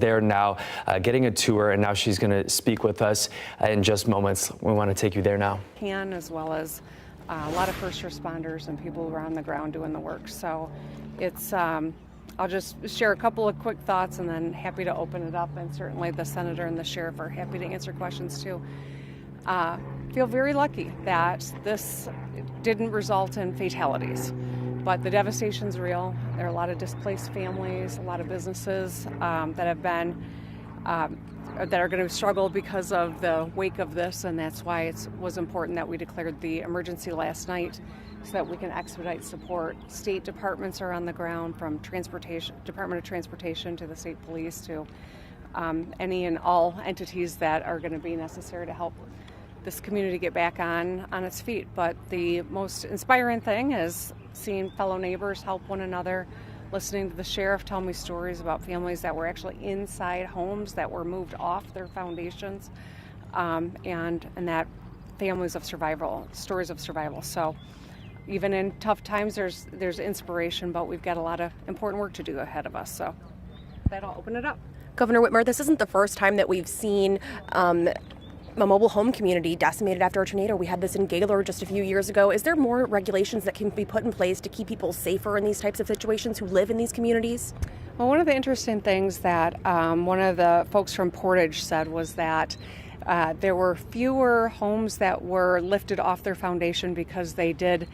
There now, getting a tour, and now she's going to speak with us in just moments. We want to take you there now. As well as a lot of first responders and people who are on the ground doing the work. So it's, I'll just share a couple of quick thoughts and then happy to open it up. And certainly the senator and the sheriff are happy to answer questions too. Feel very lucky that this didn't result in fatalities. But the devastation's real. There are a lot of displaced families, a lot of businesses that have been, that are going to struggle because of the wake of this, and that's why it was important that we declared the emergency last night so that we can expedite support. State departments are on the ground, from Department of Transportation to the state police to any and all entities that are going to be necessary to help this community get back on its feet. But the most inspiring thing is seeing fellow neighbors help one another, listening to the sheriff tell me stories about families that were actually inside homes that were moved off their foundations, and that families of survival, stories of survival. So even in tough times, there's inspiration, but we've got a lot of important work to do ahead of us. So that'll open it up. Governor Whitmer, this isn't the first time that we've seen a mobile home community decimated after a tornado. We had this in Gaylord just a few years ago. Is there more regulations that can be put in place to keep people safer in these types of situations who live in these communities? Well, one of the interesting things that one of the folks from Portage said was that there were fewer homes that were lifted off their foundation because they did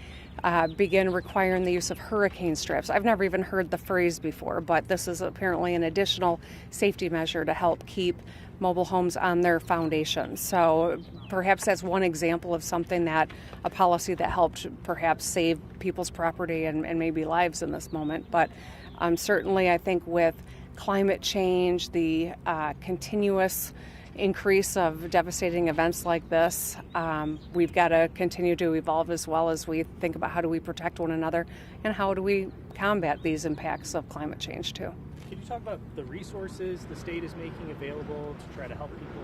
begin requiring the use of hurricane strips. I've never even heard the phrase before, but this is apparently an additional safety measure to help keep mobile homes on their foundation. So perhaps that's one example of something, that a policy that helped perhaps save people's property and maybe lives in this moment. But certainly I think with climate change, the continuous increase of devastating events like this, we've got to continue to evolve as well as we think about how do we protect one another and how do we combat these impacts of climate change too. Can you talk about the resources the state is making available to try to help people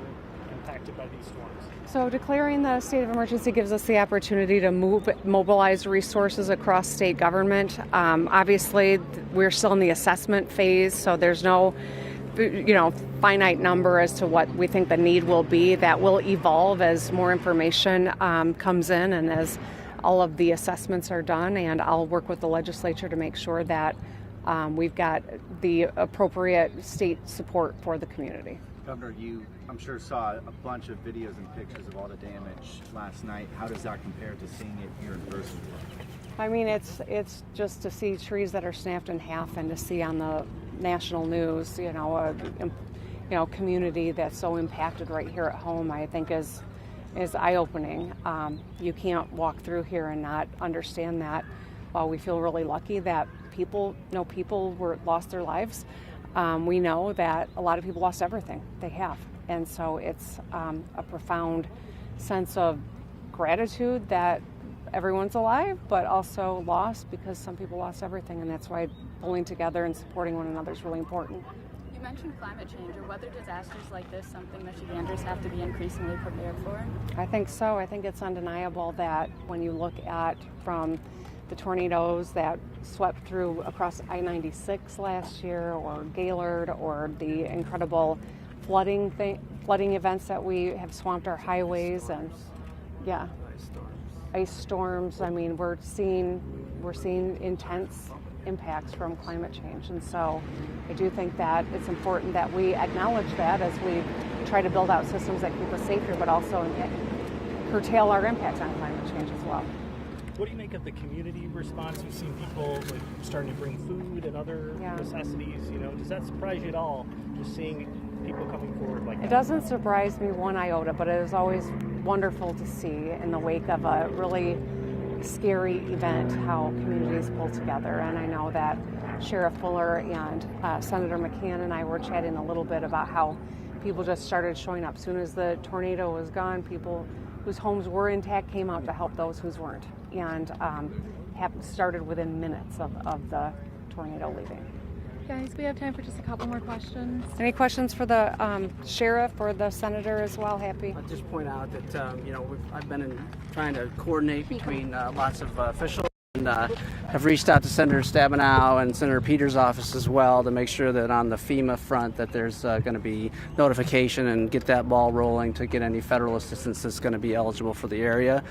impacted by these storms? So declaring the state of emergency gives us the opportunity to mobilize resources across state government. Obviously, we're still in the assessment phase, so there's no finite number as to what we think the need will be. That will evolve as more information comes in and as all of the assessments are done, and I'll work with the legislature to make sure that we've got the appropriate state support for the community. Governor, you, I'm sure, saw a bunch of videos and pictures of all the damage last night. How does that compare to seeing it here in person? I mean, it's just to see trees that are snapped in half and to see on the national news, a community that's so impacted right here at home, I think is eye-opening. You can't walk through here and not understand that. While we feel really lucky that people lost their lives, we know that a lot of people lost everything they have. And so it's a profound sense of gratitude that everyone's alive, but also lost because some people lost everything, and that's why pulling together and supporting one another is really important. You mentioned climate change. Are weather disasters like this something Michiganders have to be increasingly prepared for? I think so. I think it's undeniable that when you look at from the tornadoes that swept through across I-96 last year, or Gaylord, or the incredible flooding events that we have swamped our highways, and ice storms. I mean, we're seeing intense impacts from climate change, and so I do think that it's important that we acknowledge that as we try to build out systems that keep us safer, but also curtail our impacts on climate change as well. What do you make of the community response? We've seen people starting to bring food and other necessities. Does that surprise you at all, just seeing people coming forward like that? It doesn't surprise me one iota, but it is always wonderful to see in the wake of a really scary event how communities pull together. And I know that Sheriff Fuller and Senator McCann and I were chatting a little bit about how people just started showing up. As soon as the tornado was gone, people whose homes were intact came out to help those whose weren't, and started within minutes of the tornado leaving. Guys, we have time for just a couple more questions. Any questions for the sheriff or the senator as well? Happy. I'll just point out that I've been trying to coordinate between lots of officials and have reached out to Senator Stabenow and Senator Peters' office as well to make sure that on the FEMA front that there's going to be notification and get that ball rolling to get any federal assistance that's going to be eligible for the area.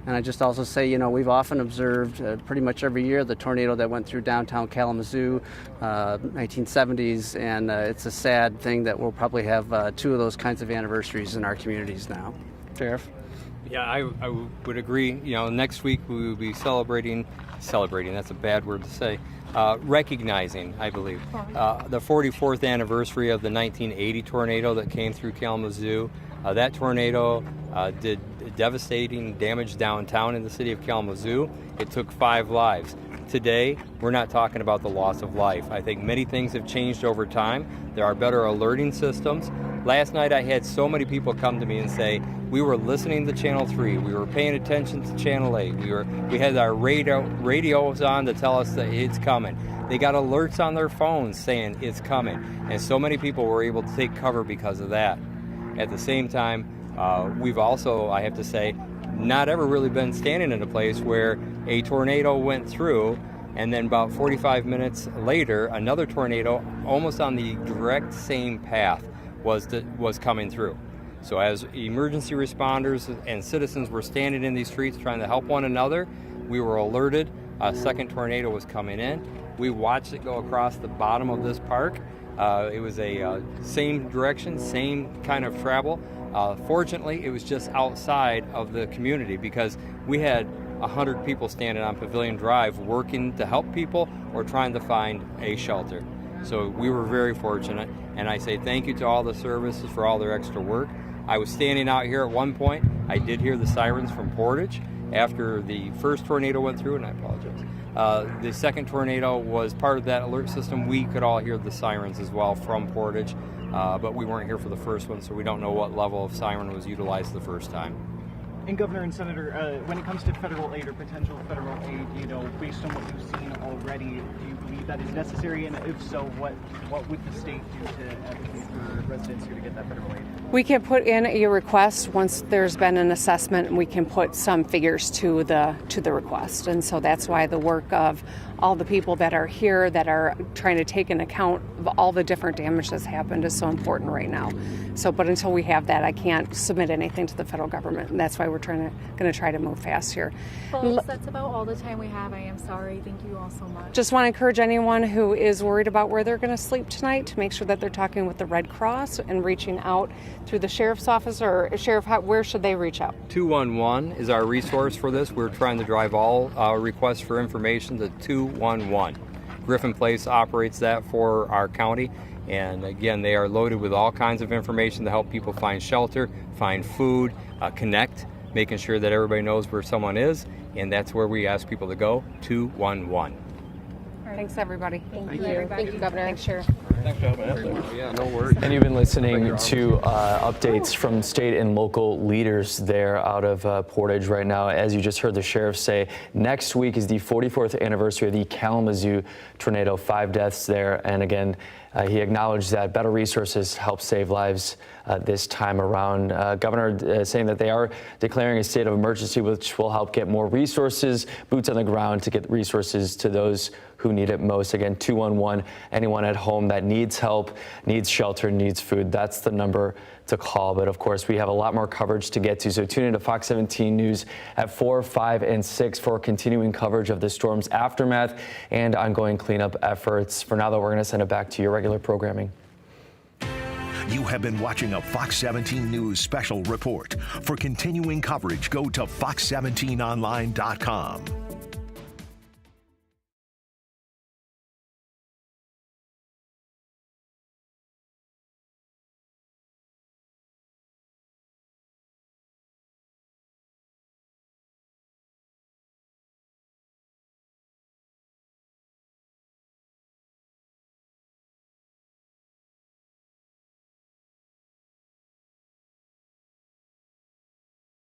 And I just also say, you know, we've often observed pretty much every year the tornado that went through downtown Kalamazoo, 1970s, and it's a sad thing that we'll probably have 2 of those kinds of anniversaries in our communities now. Sheriff? Yeah, I would agree. You know, next week we will be celebrating, that's a bad word to say, recognizing, I believe, the 44th anniversary of the 1980 tornado that came through Kalamazoo. That tornado did devastating damage downtown in the city of Kalamazoo. It took 5 lives. Today, we're not talking about the loss of life. I think many things have changed over time. There are better alerting systems. Last night I had so many people come to me and say, we were listening to Channel 3, we were paying attention to Channel 8, we had our radios on to tell us that it's coming. They got alerts on their phones saying it's coming. And so many people were able to take cover because of that. At the same time, we've also, I have to say, not ever really been standing in a place where a tornado went through and then about 45 minutes later, another tornado almost on the direct same path was coming through. So as emergency responders and citizens were standing in these streets trying to help one another, we were alerted a second tornado was coming in. We watched it go across the bottom of this park. It was a same direction, same kind of travel. Fortunately, it was just outside of the community because we had 100 people standing on Pavilion Drive working to help people or trying to find a shelter. So we were very fortunate, and I say thank you to all the services for all their extra work. I was standing out here at one point. I did hear the sirens from Portage after the first tornado went through, and I apologize. The second tornado was part of that alert system. We could all hear the sirens as well from Portage, but we weren't here for the first one, so we don't know what level of siren was utilized the first time. And Governor and Senator, when it comes to federal aid or potential federal aid, you know, based on what you've seen already, do you believe that is necessary? And if so, what would the state do to advocate for residents here to get that federal aid? We can put in a request once there's been an assessment, and we can put some figures to the request. And so that's why the work of all the people that are here that are trying to take an account of all the different damage that's happened is so important right now. So, but until we have that, I can't submit anything to the federal government, and that's why we're going to try to move fast here. Folks, that's about all the time we have. I am sorry. Thank you all so much. Just want to encourage anyone who is worried about where they're going to sleep tonight to make sure that they're talking with the Red Cross and reaching out through the sheriff's office. Or Sheriff, where should they reach out? 211 is our resource for this. We're trying to drive all requests for information to 211. Griffin Place operates that for our county. And again, they are loaded with all kinds of information to help people find shelter, find food, connect, making sure that everybody knows where someone is. And that's where we ask people to go, 211. Thanks, everybody. Thank you. Thank you, Governor. Thanks, Sheriff. Thanks for helping out. Yeah, no worries. And you've been listening to updates from state and local leaders there out of Portage right now. As you just heard the sheriff say, next week is the 44th anniversary of the Kalamazoo tornado, 5 deaths there. And again, he acknowledged that better resources help save lives this time around. Governor saying that they are declaring a state of emergency, which will help get more resources, boots on the ground to get resources to those who need it most. Again, 211, anyone at home that needs help, needs shelter, needs food, that's the number to call. But of course, we have a lot more coverage to get to. So tune into Fox 17 News at 4, 5, and 6 for continuing coverage of the storm's aftermath and ongoing cleanup efforts. For now, though, we're going to send it back to your regular programming. You have been watching a Fox 17 News special report. For continuing coverage, go to fox17online.com.